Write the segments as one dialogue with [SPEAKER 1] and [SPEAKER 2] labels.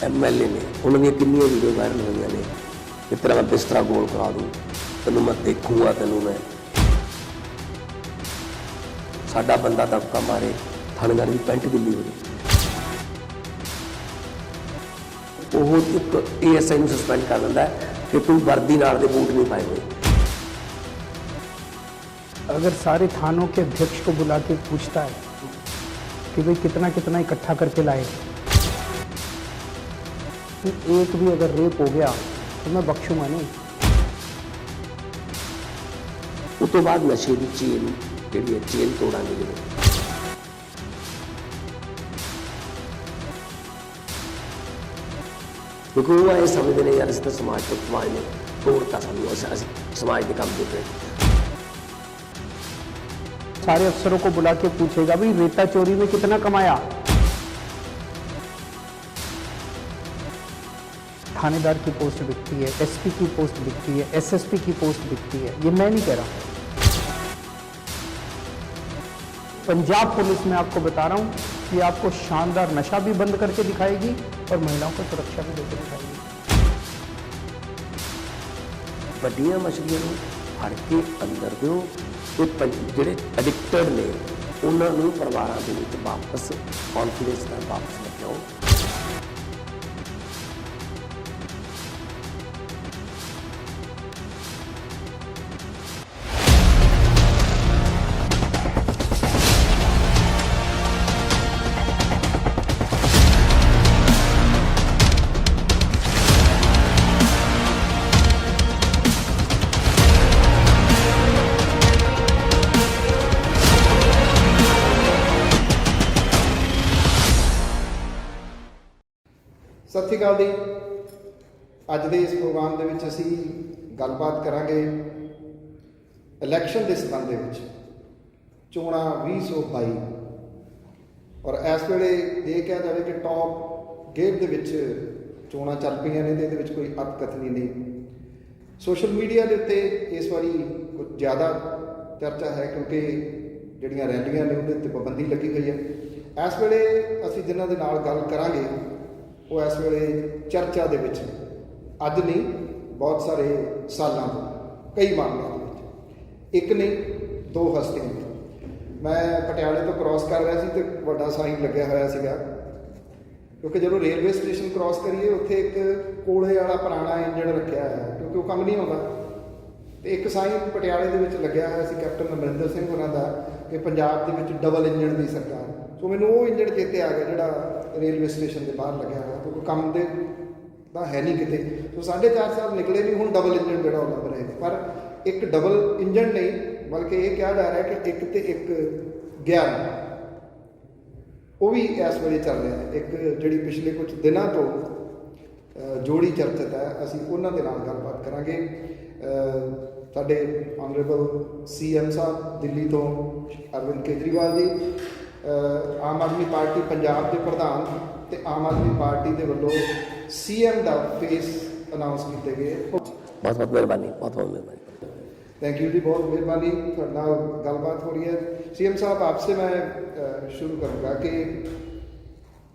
[SPEAKER 1] MLA ने उन्होंने कितनी वीडियो वायरल हुई ने कि तेरा मैं बिस्तरा गोल करा दूँ, तेनों मैं देखूँगा, तेनों मैं साडा बंदा दबका मारे थानेदार की पैंट गिल्ली हो गई। वो एक ASI ਨੂੰ सस्पेंड कर दिंदा है कि तू वर्दी नाल दे बूट नहीं पाए हुए।
[SPEAKER 2] अगर सारे थानों के अध्यक्ष को बुला के पूछता है कि भाई कितना कितना इकट्ठा करके लाए, तो एक भी अगर रेप हो गया तो मैं बख्शूंगा नहीं।
[SPEAKER 1] उस तो बाद नशे की चेन जी चेन तोड़ांगे जो क्योंकि वो ये समझते हैं यार इस तो समाज को समाज ने तोड़ता सानू समाज के काम देते
[SPEAKER 2] सारे अफसरों को बुला के पूछेगा भाई रेता चोरी में कितना कमाया। थानेदार की पोस्ट बिकती है, SP की पोस्ट बिकती है, SSP की पोस्ट बिकती है, ये मैं नहीं कह रहा हूं। पंजाब पुलिस में आपको बता रहा हूं कि आपको शानदार नशा भी बंद करके दिखाएगी और महिलाओं को सुरक्षा भी देकर दिखाएगी।
[SPEAKER 1] ਵੱਡੀਆਂ ਮਛਲੀਆਂ ਨੂੰ ਫੜ ਕੇ ਅੰਦਰ ਦਿਓ ਤੇ ਜਿਹੜੇ ਐਡਿਕਟਡ ਨੇ ਉਹਨਾਂ ਨੂੰ ਪਰਿਵਾਰਾਂ ਦੇ ਵਿੱਚ ਵਾਪਸ ਕੌਨਫੀਡੈਂਸ ਨਾਲ ਵਾਪਸ ਲੈ ਕੇ ਆਓ।
[SPEAKER 3] ਸਤਿ ਸ਼੍ਰੀ ਅਕਾਲ ਜੀ। ਅੱਜ ਦੇ ਇਸ ਪ੍ਰੋਗਰਾਮ ਦੇ ਵਿੱਚ ਅਸੀਂ ਗੱਲਬਾਤ ਕਰਾਂਗੇ ਇਲੈਕਸ਼ਨ ਦੇ ਸੰਬੰਧ ਦੇ ਵਿੱਚ, ਚੋਣਾਂ 2022 ਔਰ ਇਸ ਵੇਲੇ ਇਹ ਕਿਹਾ ਜਾਵੇ ਕਿ ਟੌਪ ਗੇਮ ਦੇ ਵਿੱਚ ਚੋਣਾਂ ਚੱਲ ਪਈਆਂ ਨੇ ਤੇ ਇਹਦੇ ਵਿੱਚ ਕੋਈ ਅਤਕਥਨੀ ਨਹੀਂ। ਸੋਸ਼ਲ ਮੀਡੀਆ ਦੇ ਉੱਤੇ ਇਸ ਵਾਰੀ ਕੁਝ ਜ਼ਿਆਦਾ ਚਰਚਾ ਹੈ ਕਿਉਂਕਿ ਜਿਹੜੀਆਂ ਰੈਲੀਆਂ ਨੇ ਉਹਦੇ ਉੱਤੇ ਪਾਬੰਦੀ ਲੱਗੀ ਹੋਈ ਹੈ। ਇਸ ਵੇਲੇ ਅਸੀਂ ਜਿਨ੍ਹਾਂ ਦੇ ਨਾਲ ਗੱਲ ਕਰਾਂਗੇ ਉਹ ਇਸ ਵੇਲੇ ਚਰਚਾ ਦੇ ਵਿੱਚ ਅੱਜ ਨਹੀਂ ਬਹੁਤ ਸਾਰੇ ਸਾਲਾਂ ਤੋਂ ਕਈ ਮਾਮਲਿਆਂ ਦੇ ਵਿੱਚ ਇੱਕ ਨਹੀਂ ਦੋ ਹਸਤੀਆਂ ਮੈਂ ਪਟਿਆਲੇ ਤੋਂ ਕ੍ਰਾਸ ਕਰ ਰਿਹਾ ਸੀ ਤੇ ਵੱਡਾ ਸਾਈਨ ਲੱਗਿਆ ਹੋਇਆ ਸੀਗਾ ਕਿਉਂਕਿ ਜਦੋਂ ਰੇਲਵੇ ਸਟੇਸ਼ਨ ਕ੍ਰਾਸ ਕਰੀਏ ਉੱਥੇ ਇੱਕ ਕੋਲੇ ਵਾਲਾ ਪੁਰਾਣਾ ਇੰਜਣ ਰੱਖਿਆ ਹੈ ਕਿਉਂਕਿ ਉਹ ਕੰਮ ਨਹੀਂ ਆਉਂਦਾ ਤੇ ਇੱਕ ਸਾਈਨ ਪਟਿਆਲੇ ਦੇ ਵਿੱਚ ਲੱਗਿਆ ਹੋਇਆ ਸੀ ਕੈਪਟਨ ਅਮਰਿੰਦਰ ਸਿੰਘ ਹੋਰਾਂ ਦਾ ਕਿ ਪੰਜਾਬ ਦੇ ਵਿੱਚ ਡਬਲ ਇੰਜਣ ਦੀ ਸਰਕਾਰ। ਸੋ ਮੈਨੂੰ ਉਹ ਇੰਜਣ ਚੇਤੇ ਆ ਗਿਆ ਜਿਹੜਾ ਰੇਲਵੇ ਸਟੇਸ਼ਨ ਦੇ ਬਾਹਰ ਲੱਗਿਆ ਹੋਇਆ ਕਿਉਂਕਿ ਕੰਮ ਦੇ ਤਾਂ ਹੈ ਨਹੀਂ ਕਿਤੇ। ਸੋ 4.5 ਸਾਲ ਨਿਕਲੇ ਨਹੀਂ, ਹੁਣ ਡਬਲ ਇੰਜਣ ਜਿਹੜਾ ਉਹ ਲੱਗ ਰਹੇ ਨੇ ਪਰ ਇੱਕ ਡਬਲ ਇੰਜਣ ਨਹੀਂ ਬਲਕਿ ਇਹ ਕਿਹਾ ਜਾ ਰਿਹਾ ਕਿ ਇੱਕ ਤੇ ਇੱਕ 11 ਉਹ ਵੀ ਇਸ ਵੇਲੇ ਚੱਲ ਰਿਹਾ ਹੈ। ਇੱਕ ਜਿਹੜੀ ਪਿਛਲੇ ਕੁਝ ਦਿਨਾਂ ਤੋਂ ਜੋੜੀ ਚਰਚਿਤ ਹੈ, ਅਸੀਂ ਉਹਨਾਂ ਦੇ ਨਾਲ ਗੱਲਬਾਤ ਕਰਾਂਗੇ। ਸਾਡੇ ਆਨਰੇਬਲ CM ਸਾਹਿਬ ਦਿੱਲੀ ਤੋਂ ਅਰਵਿੰਦ ਕੇਜਰੀਵਾਲ ਜੀ, ਆਮ ਆਦਮੀ ਪਾਰਟੀ ਪੰਜਾਬ ਦੇ ਪ੍ਰਧਾਨ ਤੇ ਆਮ ਆਦਮੀ ਪਾਰਟੀ ਦੇ ਵੱਲੋਂ CM ਦਾ ਫੇਸ ਅਨਾਉਂਸ ਕੀਤੇ ਗਏ।
[SPEAKER 1] बहुत बहुत मेहरबानी, बहुत बहुत मेहरबानी।
[SPEAKER 3] थैंक यू जी, बहुत मेहरबानी। थोड़े नाल गलबात हो रही है। CM साहब आपसे मैं शुरू करूँगा कि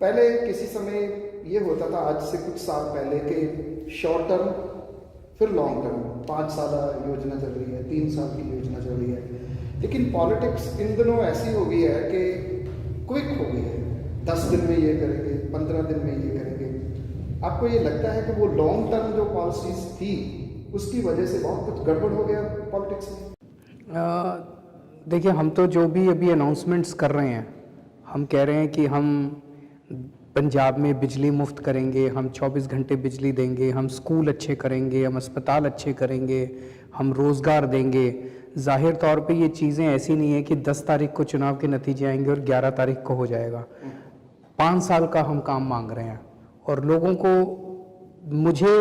[SPEAKER 3] पहले किसी समय ये होता था, आज से कुछ साल पहले, कि शॉर्ट टर्म फिर लॉन्ग टर्म 5 साल योजना चल रही है, 3 साल की योजना चल रही है, लेकिन पॉलिटिक्स इन दिनों ऐसी हो गई है कि क्विक हो गई है। 10 दिन में ये करेंगे, 15 दिन में ये करेंगे। आपको ये लगता है कि वो लॉन्ग टर्म जो पॉलिसीज थी उसकी वजह से बहुत कुछ गड़बड़ हो गया पॉलिटिक्स में?
[SPEAKER 2] देखिए, हम तो जो भी अभी अनाउंसमेंट्स कर रहे हैं, हम कह रहे हैं कि हम पंजाब में बिजली मुफ्त करेंगे, हम 24 घंटे बिजली देंगे, हम स्कूल अच्छे करेंगे, हम अस्पताल अच्छे करेंगे, हम रोज़गार देंगे। ज़ाहिर तौर पे ये चीज़ें ऐसी नहीं है कि 10 तारीख को चुनाव के नतीजे आएंगे और 11 तारीख को हो जाएगा। 5 साल का हम काम मांग रहे हैं और लोगों को, मुझे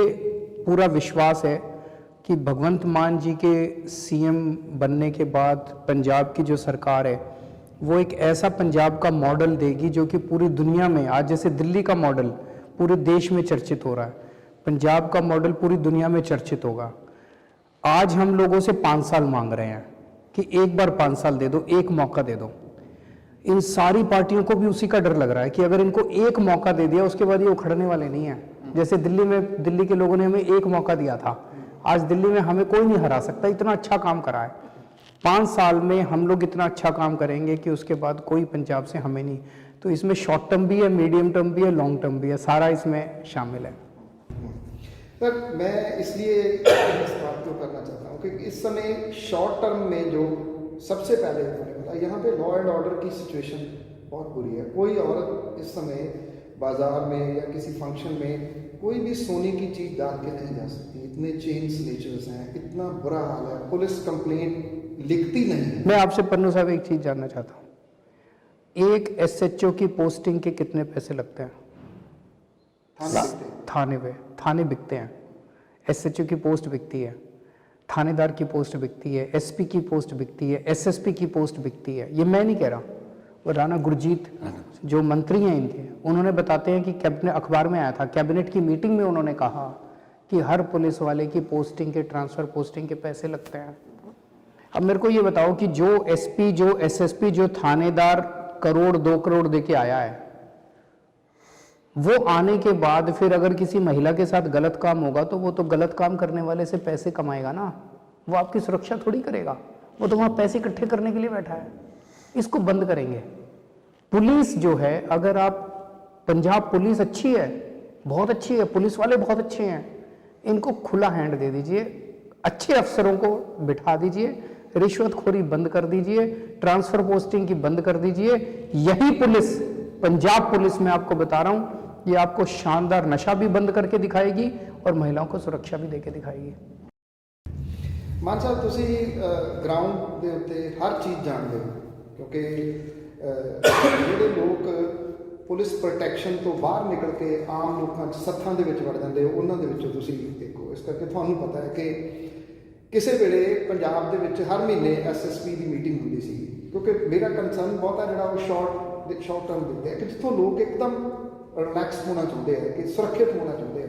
[SPEAKER 2] पूरा विश्वास है कि भगवंत मान जी के CM बनने के बाद पंजाब की जो सरकार है वो एक ऐसा पंजाब का मॉडल देगी जो कि पूरी दुनिया में, आज जैसे दिल्ली का मॉडल पूरे देश में चर्चित हो रहा है, पंजाब का मॉडल पूरी दुनिया में चर्चित होगा। आज हम लोगों से 5 साल मांग रहे हैं कि एक बार 5 साल दे दो, एक मौका दे दो। इन सारी पार्टियों को भी उसी का डर लग रहा है कि अगर इनको एक मौका दे दिया उसके बाद ये उखड़ने वाले नहीं है। जैसे दिल्ली के लोगों ने हमें एक मौका दिया था, आज दिल्ली में हमें कोई नहीं हरा सकता, इतना अच्छा काम करा है। 5 साल में हम लोग इतना अच्छा काम करेंगे कि उसके बाद कोई पंजाब से हमें नहीं। तो इसमें शॉर्ट टर्म भी है, मीडियम टर्म भी है, लॉन्ग टर्म भी है, सारा इसमें शामिल है।
[SPEAKER 3] सर मैं इसलिए इस बात को करना चाहता हूँ कि इस समय शॉर्ट टर्म में जो सबसे पहले मैंने बोला, यहाँ पे लॉ एंड ऑर्डर की सिचुएशन बहुत बुरी है। कोई औरत इस समय बाजार में या किसी फंक्शन में कोई भी सोने की चीज़ डाल के नहीं जा सकती। इतने चेन स्नेचर्स हैं, इतना बुरा हाल है, पुलिस कंप्लेंट लिखती नहीं है।
[SPEAKER 2] मैं आपसे पन्नू साहब एक चीज़ जानना चाहता हूँ, एक SHO की पोस्टिंग के कितने पैसे लगते हैं? थाने बिकते हैं। SHO की पोस्ट बिकती है, थानेदार की पोस्ट बिकती है, SP की पोस्ट बिकती है, SSP की पोस्ट बिकती है। ये मैं नहीं कह रहा, वो राणा गुरजीत जो मंत्री हैं इनके, उन्होंने बताते हैं कि कैबिनेट, अखबार में आया था, कैबिनेट की मीटिंग में उन्होंने कहा कि हर पुलिस वाले की पोस्टिंग के, ट्रांसफर पोस्टिंग के पैसे लगते हैं। अब मेरे को ये बताओ कि जो SP, जो SSP, जो थानेदार करोड़ 2 करोड़ दे के आया है, वो आने के बाद फिर अगर किसी महिला के साथ गलत काम होगा तो वो तो गलत काम करने वाले से पैसे कमाएगा ना, वो आपकी सुरक्षा थोड़ी करेगा, वो तो वहाँ पैसे इकट्ठे करने के लिए बैठा है। इसको बंद करेंगे। पुलिस जो है, अगर आप, पंजाब पुलिस अच्छी है, बहुत अच्छी है, पुलिस वाले बहुत अच्छे हैं, इनको खुला हैंड दे दीजिए, अच्छे अफसरों को बिठा दीजिए, रिश्वतखोरी बंद कर दीजिए, ट्रांसफर पोस्टिंग की बंद कर दीजिए। यही पुलिस, पंजाब पुलिस, मैं आपको बता रहा हूँ, ये आपको शानदार नशा भी बंद करके दिखाएगी और महिलाओं को सुरक्षा भी देके दिखाएगी।
[SPEAKER 3] मान साहब ਤੁਸੀਂ ਗਰਾਊਂਡ ਦੇ ਉੱਤੇ ਹਰ ਚੀਜ਼ ਜਾਣਦੇ ਹੋ, ਕਿਉਂਕਿ ਜਿਹੜੇ ਲੋਕ ਪੁਲਿਸ ਪ੍ਰੋਟੈਕਸ਼ਨ ਤੋਂ ਬਾਹਰ ਨਿਕਲ ਕੇ ਆਮ ਲੋਕਾਂ 'ਚ ਸੱਥਾਂ ਦੇ ਵਿੱਚ ਵੜ ਜਾਂਦੇ ਹੋ, ਉਹਨਾਂ ਦੇ ਵਿੱਚੋਂ ਤੁਸੀਂ ਦੇਖੋ। ਇਸ ਕਰਕੇ ਤੁਹਾਨੂੰ ਪਤਾ ਹੈ ਕਿ ਕਿਸੇ ਵੇਲੇ ਪੰਜਾਬ ਦੇ ਵਿੱਚ ਹਰ ਮਹੀਨੇ SSP ਦੀ ਮੀਟਿੰਗ ਹੁੰਦੀ ਸੀ, ਕਿਉਂਕਿ ਮੇਰਾ ਕੰਸਰਨ ਬਹੁਤ ਹੈ ਜਿਹੜਾ ਉਹ ਸ਼ਾਰਟ ਟਰਮ ਦਿੰਦੇ ਆ ਕਿ ਜਿੱਥੋਂ ਲੋਕ ਇੱਕਦਮ ਰਿਲੈਕਸ ਹੋਣਾ ਚਾਹੁੰਦੇ ਆ, ਕਿ ਸੁਰੱਖਿਅਤ ਹੋਣਾ ਚਾਹੁੰਦੇ ਆ,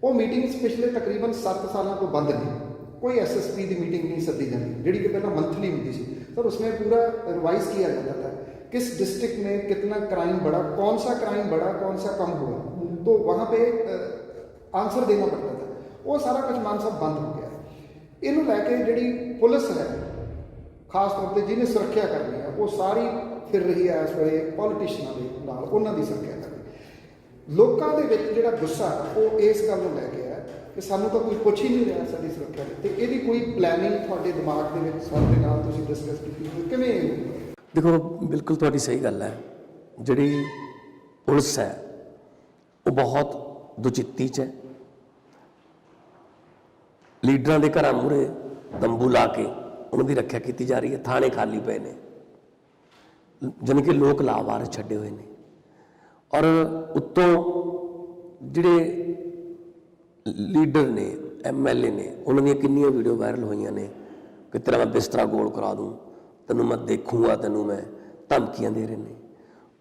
[SPEAKER 3] ਉਹ ਮੀਟਿੰਗਸ ਪਿਛਲੇ ਤਕਰੀਬਨ 7 ਸਾਲਾਂ ਤੋਂ ਬੰਦ ਨੇ। कोई SSP की मीटिंग नहीं सदी जाती, जी कि पहले मंथली होती थी। सर उसमें पूरा रिवाइज किया जाता था किस डिस्ट्रिक्ट में कितना क्राइम बढ़ा, कौन सा क्राइम बढ़ा, कौन सा कम हुआ, तो वहाँ पे आंसर देना पड़ता था। वो सारा कुछ मान साहब बंद हो गया। इनू लैके जी पुलिस है खास तौर पर जिन्हें सुरक्षा करनी है, वो सारी फिर रही है इस वे पॉलिटिशियनों के नाल, उन्हों की सुरक्षा करनी। लोगों के विच जिहड़ा गुस्सा वो इस गल नूं लैके कि सानू तो कोई पुछ ही नहीं रहा साडी सुरक्षा की, तो यदि कोई प्लैनिंग तुहाडे दिमाग दे विच साडे नाल तुसीं डिस्कस कीती किवें?
[SPEAKER 1] देखो बिल्कुल तुहाडी सही गल है, जिहड़ी पुलिस है वो बहुत दुचित्ती च है। लीडरां दे घरां मूहरे तंबू ला के उन्हां दी रक्षा की जा रही है, थाने खाली पे ने, जानी कि लोग लावारिस छड्डे हुए ने, और उत्तों जिहड़े लीडर ने, MLA ने, उन्होंने कितनी वीडियो वायरल हुई ने कि तेरा मैं बिस्तरा गोल करा दूँ, तेनों मैं देखूँगा, तेनों मैं धमकियां दे रहे हैं।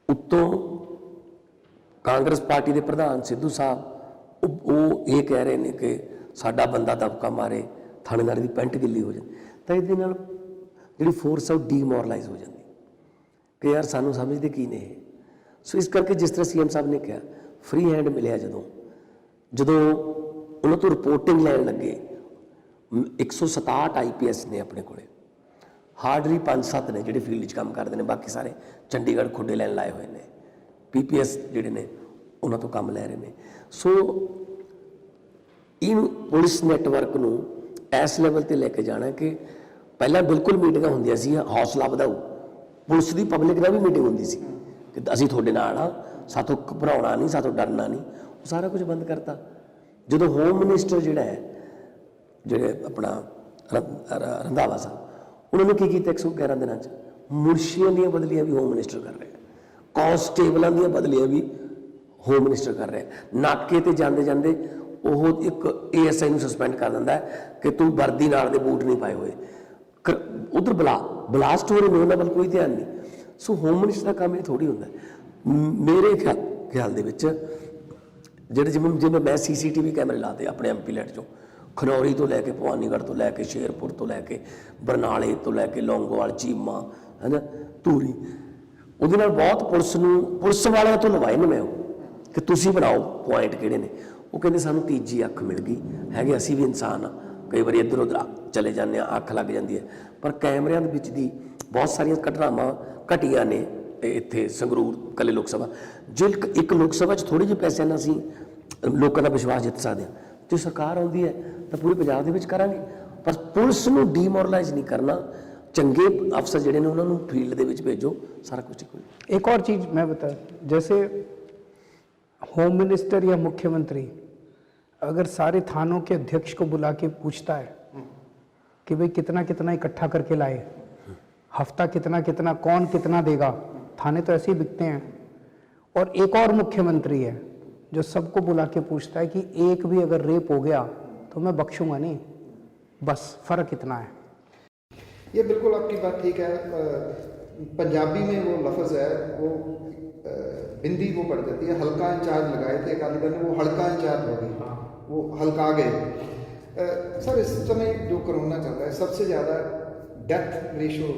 [SPEAKER 1] उत्तों कांग्रेस पार्टी के प्रधान सिद्धू साहब वो ये कह रहे हैं कि साडा बंदा दबका मारे थानेदार की पेंट गिल्ली हो जाए, तो ये जी फोर्स है वो डीमोरलाइज हो जाती कि यार सानू समझते की ने। सो इस करके जिस तरह CM साहब ने कहा फ्री हैंड मिले जदों उन्होंने तो रिपोर्टिंग लैन लगे 167 IPS ने अपने को, हार्डली 5-7 ने जो फील्ड काम करते हैं, बाकी सारे चंडीगढ़ खुडे लैन लाए हुए हैं, PPS जोड़े ने उन्होंने तो काम लै रहे हैं। सो इन पुलिस नैटवर्क को इस लैवल पर लैके जाना कि पहला बिल्कुल मीटिंग होंदियां सी हौसला वधाऊ, पुलिस की पब्लिक का भी मीटिंग होंदी सी कि असीं तुहाडे नाल आ, साथों घबराउणा नहीं, साथों डरना नहीं, वो सारा कुछ बंद करता। जो होम मिनिस्टर जोड़ा है जो अपना रंधावा साहब, उन्होंने की किया 111 दिनों मुंशियां दी बदलियां भी होम मिनिस्टर कर रहे हैं, कांस्टेबलों दी बदलियां भी होम मिनिस्टर कर रहे हैं। नाके ते जांदे जांदे वो एक ASI नूं सस्पेंड कर दिंदा है कि तू वर्दी नाल दे बूट नहीं पाए हुए, उधर ब्लास्ट हो रहे हैं, उन्होंने कोई ध्यान नहीं। सो होम मिनिस्टर का काम ये थोड़ी होंदा है। मेरे ख्याल दे विच ਜਿਹੜੇ ਜਿਵੇਂ ਮੈਂ CCTV कैमरे लाते अपने MP लैट चो, खनौरी तो लैके भवानीगढ़ तो लैके शेरपुर तो लैके बरनाले तो लैके लौंगोवाल चीमा है ना धूरी, ਉਹਦੇ ਨਾਲ ਬਹੁਤ ਪੁਲਿਸ ਵਾਲਿਆਂ ਤੋਂ ਲਵਾਏ ਨੇ ਮੈਂ ਉਹ ਕਿ ਤੁਸੀਂ ਬਣਾਓ ਪੁਆਇੰਟ ਕਿਹੜੇ ਨੇ। ਉਹ ਕਹਿੰਦੇ ਸਾਨੂੰ ਤੀਜੀ ਅੱਖ ਮਿਲ ਗਈ ਹੈਗੇ, ਅਸੀਂ ਵੀ ਇਨਸਾਨ ਆ, ਕਈ ਵਾਰੀ ਇੱਧਰ ਉੱਧਰ ਚਲੇ ਜਾਂਦੇ ਆ, ਅੱਖ ਲੱਗ ਜਾਂਦੀ ਹੈ। ਪਰ ਕੈਮਰਿਆਂ ਦੇ ਵਿੱਚ ਦੀ ਬਹੁਤ ਸਾਰੀਆਂ ਘਟਨਾਵਾਂ ਘਟੀਆਂ ਨੇ ਇੱਥੇ ਸੰਗਰੂਰ ਕੱਲੇ ਲੋਕ ਸਭਾ। ਜੇ ਇੱਕ ਲੋਕ ਸਭਾ 'ਚ ਥੋੜ੍ਹੇ ਜਿਹੇ ਪੈਸਿਆਂ ਨਾਲ ਅਸੀਂ ਲੋਕਾਂ ਦਾ ਵਿਸ਼ਵਾਸ ਜਿੱਤ ਸਕਦੇ ਹਾਂ। ਜੇ ਸਰਕਾਰ ਆਉਂਦੀ ਹੈ ਤਾਂ ਪੂਰੇ ਪੰਜਾਬ ਦੇ ਵਿੱਚ ਕਰਾਂਗੇ, ਪਰ ਪੁਲਿਸ ਨੂੰ ਡੀਮੋਰਲਾਈਜ਼ ਨਹੀਂ ਕਰਨਾ। चंगे अफसर जिहड़े ने उन्होंने फील्ड दे विच भेजो, सारा कुछ ठीक हो।
[SPEAKER 2] एक और चीज़ मैं बता, जैसे होम मिनिस्टर या मुख्यमंत्री अगर सारे थानों के अध्यक्ष को बुला के पूछता है कि भाई कितना कितना इकट्ठा करके लाए, हफ्ता कितना कितना कौन कितना देगा, थाने तो ऐसे ही बिकते हैं। और एक और मुख्यमंत्री है जो सबको बुला के पूछता है कि एक भी अगर रेप हो गया तो मैं बख्शूंगा नहीं, बस फ़र्क इतना है।
[SPEAKER 3] ये बिल्कुल आपकी बात ठीक है। पंजाबी में वो लफ्ज़ है, वो बिंदी वो पड़ जाती है, हल्का इंचार्ज लगाए थे अकाली दल ने, वो हल्का इंचार्ज हो गई, वो हल्का गए। सर इस समय जो कोरोना चल रहा है, सबसे ज़्यादा डेथ रेशो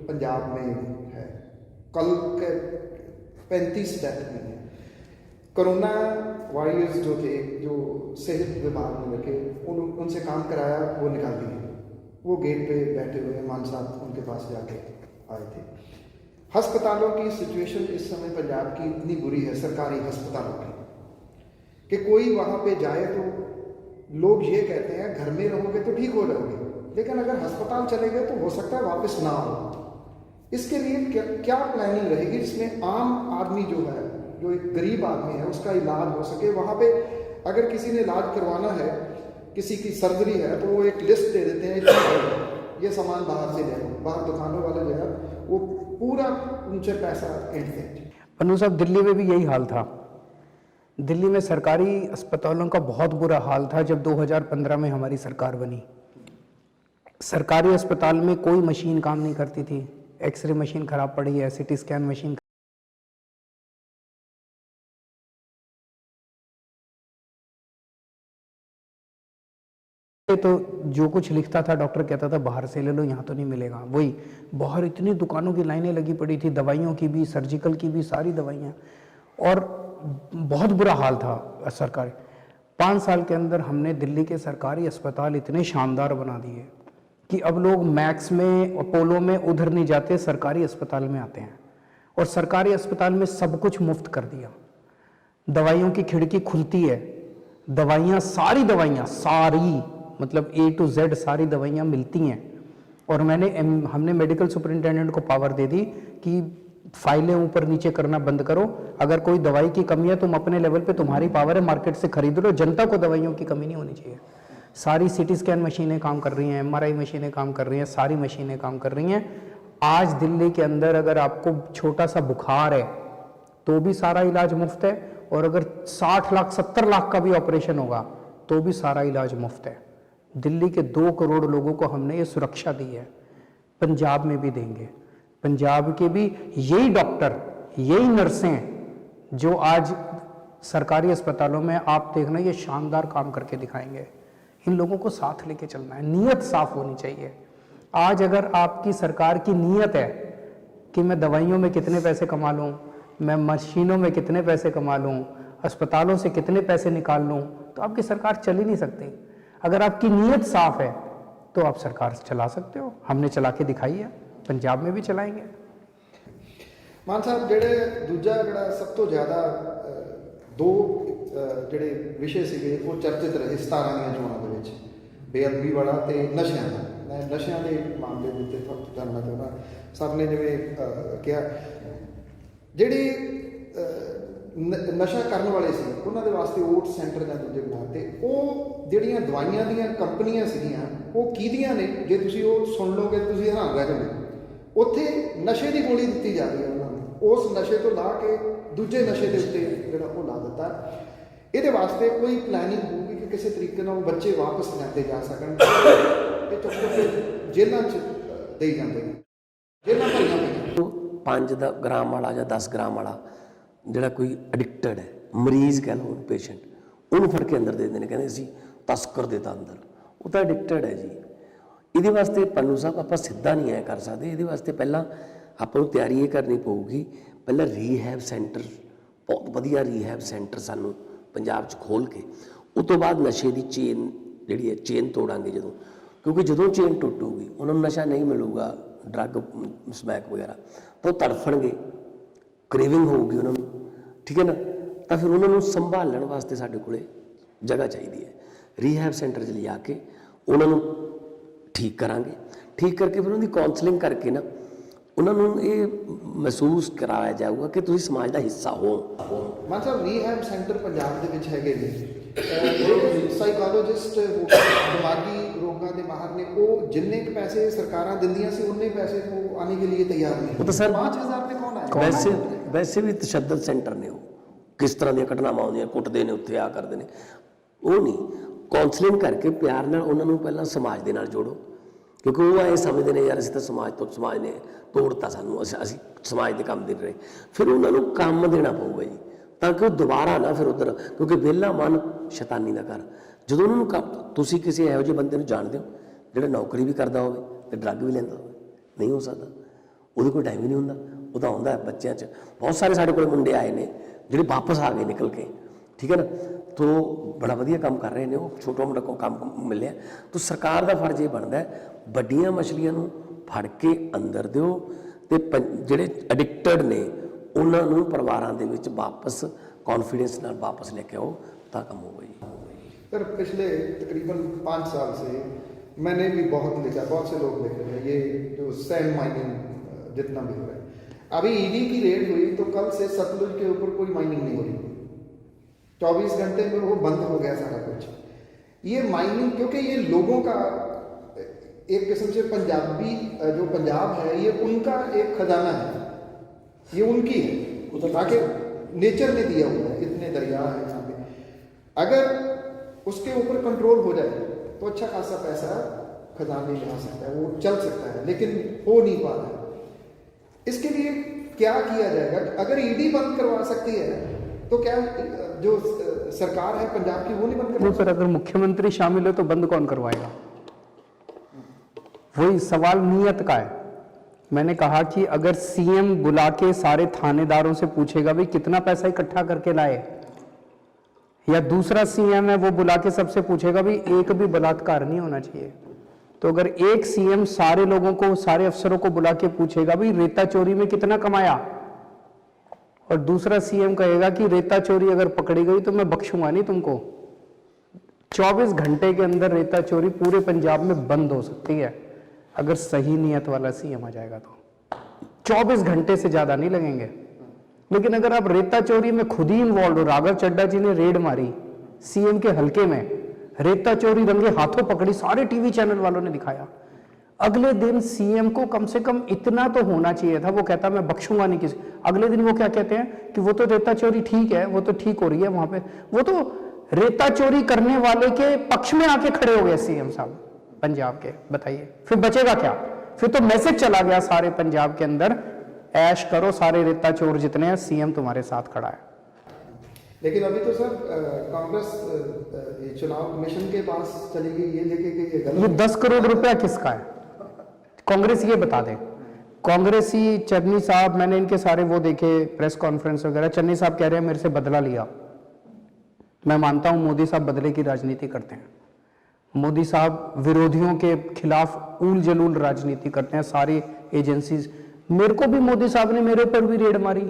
[SPEAKER 3] पंजाब में है। कल के 35 डेथ हुई है। कोरोना वॉरियर्स जो थे, जो सेहत विभाग में रखे, उनसे काम कराया, वो निकाल दिए। वो गेट पे बैठे हुए मान साहब उनके पास जाके आए थे। अस्पतालों की सिचुएशन इस समय पंजाब की इतनी बुरी है, सरकारी अस्पतालों की, कि कोई वहाँ पे जाए तो लोग ये कहते हैं घर में रहोगे तो ठीक हो जाओगे, लेकिन अगर अस्पताल चले गए तो हो सकता है वापस ना हो। इसके लिए क्या प्लानिंग रहेगी जिसमें आम आदमी जो है, जो एक गरीब आदमी है, उसका इलाज हो सके। वहाँ पे अगर किसी ने इलाज करवाना है, किसी की सर्जरी है, तो वो एक लिस्ट दे देते हैं, ये सामान बाहर से ले लो, बाहर दुकानों वाले जो है वो पूरा उनसे पैसा ऐंठते हैं।
[SPEAKER 2] पन्नू साहब, दिल्ली में भी यही हाल था। दिल्ली में सरकारी अस्पतालों का बहुत बुरा हाल था जब 2015 में हमारी सरकार बनी। सरकारी अस्पताल में कोई मशीन काम नहीं करती थी, एक्सरे मशीन खराब पड़ी है, सीटी स्कैन मशीन तो जो कुछ लिखता था डॉक्टर कहता था बाहर से ले लो, यहाँ तो नहीं मिलेगा। वही बाहर इतनी दुकानों की लाइनें लगी पड़ी थी, दवाइयों की भी, सर्जिकल की भी, सारी दवाइयाँ, और बहुत बुरा हाल था सरकारी। 5 साल के अंदर हमने दिल्ली के सरकारी अस्पताल इतने शानदार बना दिए कि अब लोग मैक्स में, अपोलो में उधर नहीं जाते, सरकारी अस्पताल में आते हैं। और सरकारी अस्पताल में सब कुछ मुफ्त कर दिया, दवाइयों की खिड़की खुलती है, दवाइयाँ, सारी दवाइयाँ, सारी मतलब A to Z सारी दवाइयाँ मिलती हैं। और हमने मेडिकल सुपरिटेंडेंट को पावर दे दी कि फाइलें ऊपर नीचे करना बंद करो, अगर कोई दवाई की कमी है तुम अपने लेवल पे, तुम्हारी पावर है, मार्केट से खरीद लो, जनता को दवाइयों की कमी नहीं होनी चाहिए। सारी सीटी स्कैन मशीनें काम कर रही हैं, MRI मशीनें काम कर रही हैं, सारी मशीनें काम कर रही हैं। आज दिल्ली के अंदर अगर आपको छोटा सा बुखार है तो भी सारा इलाज मुफ्त है, और अगर 60 लाख 70 लाख का भी ऑपरेशन होगा तो भी सारा इलाज मुफ्त है। दिल्ली के 2 करोड़ लोगों को हमने ये सुरक्षा दी है, पंजाब में भी देंगे। पंजाब के भी यही डॉक्टर, यही नर्सें जो आज सरकारी अस्पतालों में आप देखना ये शानदार काम करके दिखाएंगे। इन लोगों को साथ लेके चलना है, नीयत साफ होनी चाहिए। आज अगर आपकी सरकार की नीयत है कि मैं दवाइयों में कितने पैसे कमा लूँ, मैं मशीनों में कितने पैसे कमा लूँ, अस्पतालों से कितने पैसे निकाल लूँ, तो आपकी सरकार चल ही नहीं सकती। अगर आपकी नीयत साफ है तो आप सरकार चला सकते हो। हमने चला के दिखाई है, पंजाब में भी चलाएंगे।
[SPEAKER 3] मान साहब, ਜਿਹੜੇ ਦੂਜਾ ਜਿਹੜਾ ਸਭ ਤੋਂ ਜ਼ਿਆਦਾ 2 ਜਿਹੜੇ ਵਿਸ਼ੇ ਸੀਗੇ ਉਹ ਚਰਚਿਤ ਰਹੇ 17 ਦੀਆਂ ਚੋਣਾਂ ਦੇ ਵਿੱਚ, ਬੇਅਦਬੀ ਵਾਲਾ ਤੇ ਨਸ਼ਿਆਂ ਦਾ। ਮੈਂ ਨਸ਼ਿਆਂ ਦੇ ਮਾਮਲੇ ਦੇ ਉੱਤੇ ਤੁਹਾਨੂੰ ਜਾਣਨਾ ਚਾਹੁੰਦਾ। ਸਭ ਨੇ ਜਿਵੇਂ ਕਿਹਾ, ਜਿਹੜੀ ਨਸ਼ਾ ਕਰਨ ਵਾਲੇ ਸੀ ਉਹਨਾਂ ਦੇ ਵਾਸਤੇ ਓਟ ਸੈਂਟਰ ਜਾਂ ਦੂਜੇ ਬਣਾਤੇ। ਉਹ ਜਿਹੜੀਆਂ ਦਵਾਈਆਂ ਦੀਆਂ ਕੰਪਨੀਆਂ ਸੀਗੀਆਂ ਉਹ ਕਿਹਦੀਆਂ ਨੇ, ਜੇ ਤੁਸੀਂ ਉਹ ਸੁਣ ਲਓਗੇ ਤੁਸੀਂ ਹੈਰਾਨ ਰਹਿ ਜਾਓਗੇ। ਉੱਥੇ ਨਸ਼ੇ ਦੀ ਗੋਲੀ ਦਿੱਤੀ ਜਾ ਰਹੀ ਹੈ ਉਹਨਾਂ ਨੂੰ, ਉਸ ਨਸ਼ੇ ਤੋਂ ਲਾ ਕੇ ਦੂਜੇ ਨਸ਼ੇ ਦੇ ਉੱਤੇ ਜਿਹੜਾ ਉਹ ਲਾ ਦਿੱਤਾ। ਇਹਦੇ ਵਾਸਤੇ ਕੋਈ ਪਲੈਨਿੰਗ ਹੋਊਗੀ ਕਿ ਕਿਸੇ ਤਰੀਕੇ ਨਾਲ ਬੱਚੇ ਵਾਪਸ ਲੈਂਦੇ ਜਾ ਸਕਣ। ਇਹ ਚੁੱਕ ਕੇ ਜੇਲ੍ਹਾਂ 'ਚ ਦੇਈ ਜਾਂਦੇ ਨੇ, ਜੇਲ੍ਹਾਂ ਭਰੀਆਂ ਪਈਆਂ।
[SPEAKER 1] 5 ਗ੍ਰਾਮ ਵਾਲਾ ਜਾਂ 10 ਗ੍ਰਾਮ ਵਾਲਾ ਜਿਹੜਾ ਕੋਈ ਐਡਿਕਟਡ ਹੈ, ਮਰੀਜ਼ ਕਹਿ ਲਓ, ਪੇਸ਼ੈਂਟ, ਉਹਨੂੰ ਫੜ ਕੇ ਅੰਦਰ ਦੇ ਦਿੰਦੇ ਨੇ, ਕਹਿੰਦੇ ਅਸੀਂ ਤਸਕਰ ਦੇ ਤਾਂ ਅੰਦਰ, ਉਹ ਤਾਂ ਐਡਿਕਟਡ ਹੈ ਜੀ। ਇਹਦੇ ਵਾਸਤੇ ਪੰਨੂ ਸਾਹਿਬ ਆਪਾਂ ਸਿੱਧਾ ਨਹੀਂ ਐ ਕਰ ਸਕਦੇ। ਇਹਦੇ ਵਾਸਤੇ ਪਹਿਲਾਂ ਆਪਾਂ ਨੂੰ ਤਿਆਰੀ ਇਹ ਕਰਨੀ ਪਊਗੀ, ਪਹਿਲਾਂ ਰੀਹੈਬ ਸੈਂਟਰ, ਬਹੁਤ ਵਧੀਆ ਰੀਹੈਬ ਸੈਂਟਰ ਸਾਨੂੰ ਪੰਜਾਬ 'ਚ ਖੋਲ੍ਹ ਕੇ, ਉਸ ਤੋਂ ਬਾਅਦ ਨਸ਼ੇ ਦੀ ਚੇਨ ਜਿਹੜੀ ਹੈ ਚੇਨ ਤੋੜਾਂਗੇ ਜਦੋਂ, ਕਿਉਂਕਿ ਜਦੋਂ ਚੇਨ ਟੁੱਟੂਗੀ ਉਹਨਾਂ ਨੂੰ ਨਸ਼ਾ ਨਹੀਂ ਮਿਲੂਗਾ, ਡਰੱਗ ਸਮੈਕ ਵਗੈਰਾ, ਤਾਂ ਉਹ ਤੜਫਣਗੇ, ਕ੍ਰੇਵਿੰਗ ਹੋਊਗੀ ਉਹਨਾਂ ਨੂੰ, ਠੀਕ ਹੈ ਨਾ। ਤਾਂ ਫਿਰ ਉਹਨਾਂ ਨੂੰ ਸੰਭਾਲਣ ਵਾਸਤੇ ਸਾਡੇ ਕੋਲੇ ਜਗ੍ਹਾ ਚਾਹੀਦੀ ਹੈ। ਰੀਹੈਬ ਸੈਂਟਰ 'ਚ ਲਿਜਾ ਕੇ ਉਹਨਾਂ ਨੂੰ ਠੀਕ ਕਰਾਂਗੇ, ਠੀਕ ਕਰਕੇ ਫਿਰ ਉਹਨਾਂ ਦੀ ਕਾਉਂਸਲਿੰਗ ਕਰਕੇ ਨਾ ਉਹਨਾਂ ਨੂੰ ਇਹ ਮਹਿਸੂਸ ਕਰਾਇਆ ਜਾਊਗਾ ਕਿ ਤੁਸੀਂ ਸਮਾਜ ਦਾ ਹਿੱਸਾ ਹੋ।
[SPEAKER 3] ਮਾਨ ਸਾਹਿਬ, ਰੀਹੈਬ ਸੈਂਟਰ ਪੰਜਾਬ ਦੇ ਵਿੱਚ ਹੈਗੇ ਨੇ, ਜਿਹੜੇ ਸਾਈਕੋਲੋਜਿਸਟ ਦਿਮਾਗੀ ਰੋਗਾਂ ਦੇ ਮਾਹਰ ਨੇ, ਉਹ ਜਿੰਨੇ ਕੁ ਪੈਸੇ ਸਰਕਾਰਾਂ ਦਿੰਦੀਆਂ ਸੀ ਉਨੇ ਪੈਸੇ ਉਹ ਆने के लिए तैयार नहीं।
[SPEAKER 1] तो सर
[SPEAKER 3] 5000 में कौन आएगा?
[SPEAKER 1] ਵੈਸੇ ਵੀ ਤਸ਼ੱਦਦ ਸੈਂਟਰ ਨੇ ਉਹ, ਕਿਸ ਤਰ੍ਹਾਂ ਦੀਆਂ ਘਟਨਾਵਾਂ ਆਉਂਦੀਆਂ, ਕੁੱਟਦੇ ਨੇ ਉੱਥੇ, ਆ ਕਰਦੇ ਨੇ, ਉਹ ਨਹੀਂ। ਕਾਉਂਸਲਿੰਗ ਕਰਕੇ ਪਿਆਰ ਨਾਲ ਉਹਨਾਂ ਨੂੰ ਪਹਿਲਾਂ ਸਮਾਜ ਦੇ ਨਾਲ ਜੋੜੋ, ਕਿਉਂਕਿ ਉਹ ਐਂ ਸਮਝਦੇ ਨੇ ਯਾਰ ਅਸੀਂ ਤਾਂ ਸਮਾਜ ਨੇ ਤੋੜਤਾ ਸਾਨੂੰ, ਅਸੀਂ ਸਮਾਜ ਦੇ ਕੰਮ ਦੇ ਰਹੇ। ਫਿਰ ਉਹਨਾਂ ਨੂੰ ਕੰਮ ਦੇਣਾ ਪਊਗਾ ਜੀ, ਤਾਂ ਕਿ ਉਹ ਦੁਬਾਰਾ ਨਾ ਫਿਰ ਉੱਧਰ, ਕਿਉਂਕਿ ਵਿਹਲਾ ਮਨ ਸ਼ੈਤਾਨੀ ਦਾ ਘਰ। ਜਦੋਂ ਉਹਨਾਂ ਨੂੰ ਕੰਮ, ਤੁਸੀਂ ਕਿਸੇ ਇਹੋ ਜਿਹੇ ਬੰਦੇ ਨੂੰ ਜਾਣਦੇ ਹੋ ਜਿਹੜਾ ਨੌਕਰੀ ਵੀ ਕਰਦਾ ਹੋਵੇ ਤੇ ਡਰੱਗ ਵੀ ਲੈਂਦਾ ਹੋਵੇ? ਨਹੀਂ ਹੋ ਸਕਦਾ, ਉਹਦੇ ਕੋਲ ਟਾਈਮ ਹੀ ਨਹੀਂ ਹੁੰਦਾ। ਉਹ ਤਾਂ ਆਉਂਦਾ ਬੱਚਿਆਂ 'ਚ, ਬਹੁਤ ਸਾਰੇ ਸਾਡੇ ਕੋਲ ਮੁੰਡੇ ਆਏ ਨੇ ਜਿਹੜੇ ਵਾਪਸ ਆ ਗਏ ਨਿਕਲ ਕੇ, ਠੀਕ ਹੈ ਨਾ, ਤੋ ਬੜਾ ਵਧੀਆ ਕੰਮ ਕਰ ਰਹੇ ਨੇ ਉਹ, ਛੋਟਾ ਮੋਟਾ ਕੰਮ ਮਿਲਿਆ। ਤੋ ਸਰਕਾਰ ਦਾ ਫਰਜ਼ ਇਹ ਬਣਦਾ ਵੱਡੀਆਂ ਮਛਲੀਆਂ ਨੂੰ ਫੜ ਕੇ ਅੰਦਰ ਦਿਓ ਤੇ ਜਿਹੜੇ ਐਡਿਕਟਡ ਨੇ ਉਹਨਾਂ ਨੂੰ ਪਰਿਵਾਰਾਂ ਦੇ ਵਿੱਚ ਵਾਪਸ कॉन्फिडेंस ਨਾਲ वापस लेके आओ, ਤਾਂ ਕੰਮ होगा जी।
[SPEAKER 3] सर, पिछले तकरीबन 5 साल से मैंने भी बहुत लिखा, बहुत से लोग लिख रहे हैं, ये जो सैंड माइनिंग जितना भी हो रहा है। अभी ईडी की रेड हुई तो कल से सतलुज के ऊपर कोई माइनिंग नहीं हो रही, 24 घंटे में वो बंद हो गया सारा कुछ। ये माइनिंग, क्योंकि ये लोगों का एक किस्म से पंजाबी जो पंजाब है ये उनका एक खजाना है, ये उनकी है, ताकि नेचर ने दिया हुआ है, इतने दरिया है यहाँ पे। अगर उसके ऊपर कंट्रोल हो जाए तो अच्छा खासा पैसा खजाने में आ सकता है, वो चल सकता है, लेकिन हो नहीं पा रहा है। इसके लिए क्या किया जाएगा? अगर ईडी बंद करवा सकती है तो क्या जो सरकार है पंजाब की वो नहीं बंद करवा सकती?
[SPEAKER 2] पर अगर मुख्यमंत्री शामिल हो तो बंद कौन करवाएगा? वही सवाल नीयत का है। मैंने कहा कि अगर सीएम बुला के सारे थानेदारों से पूछेगा भाई कितना पैसा इकट्ठा करके लाए, या दूसरा सीएम है वो बुला के सबसे पूछेगा भाई एक भी बलात्कार नहीं होना चाहिए, तो अगर एक सीएम सारे लोगों को, सारे अफसरों को बुला के पूछेगा भाई रेता चोरी में कितना कमाया, और दूसरा सीएम कहेगा कि रेता चोरी अगर पकड़ी गई तो मैं बख्शूंगा नहीं तुमको, 24 घंटे के अंदर रेता चोरी पूरे पंजाब में बंद हो सकती है अगर सही नियत वाला सीएम आ जाएगा तो। 24 घंटे से ज्यादा नहीं लगेंगे। लेकिन अगर आप रेता चोरी में खुद ही इन्वॉल्व हो, राघव चड्ढा जी ने रेड मारी सीएम के हलके में, रेता चोरी रंगे हाथों पकड़ी, सारे टीवी चैनल वालों ने दिखाया, अगले दिन सीएम को कम से कम इतना तो होना चाहिए था, वो कहता मैं बख्शूंगा नहीं किसी। अगले दिन वो क्या कहते हैं कि वो तो रेता चोरी ठीक है, वो तो ठीक हो रही है वहां पे, वो तो रेता चोरी करने वाले के पक्ष में आके खड़े हो गए सीएम साहब पंजाब के। बताइए फिर बचेगा क्या? फिर तो मैसेज चला गया सारे पंजाब के अंदर, ऐश करो सारे रेता चोर जितने हैं, सीएम तुम्हारे साथ खड़ा है।
[SPEAKER 3] लेकिन अभी तो सर कांग्रेस चुनाव कमीशन के पास चली गई, ये लेके कि
[SPEAKER 2] ये 10 करोड़ रुपया किसका है? कांग्रेस ये बता दे। कांग्रेसी चन्नी साहब, मैंने इनके सारे वो देखे प्रेस कॉन्फ्रेंस वगैरह, चन्नी साहब कह रहे हैं मेरे से बदला लिया। मैं मानता हूं मोदी साहब बदले की राजनीति करते हैं, मोदी साहब विरोधियों के खिलाफ ऊल जलूल राजनीति करते हैं, सारी एजेंसीज। मेरे को भी मोदी साहब ने, मेरे ऊपर भी रेड मारी,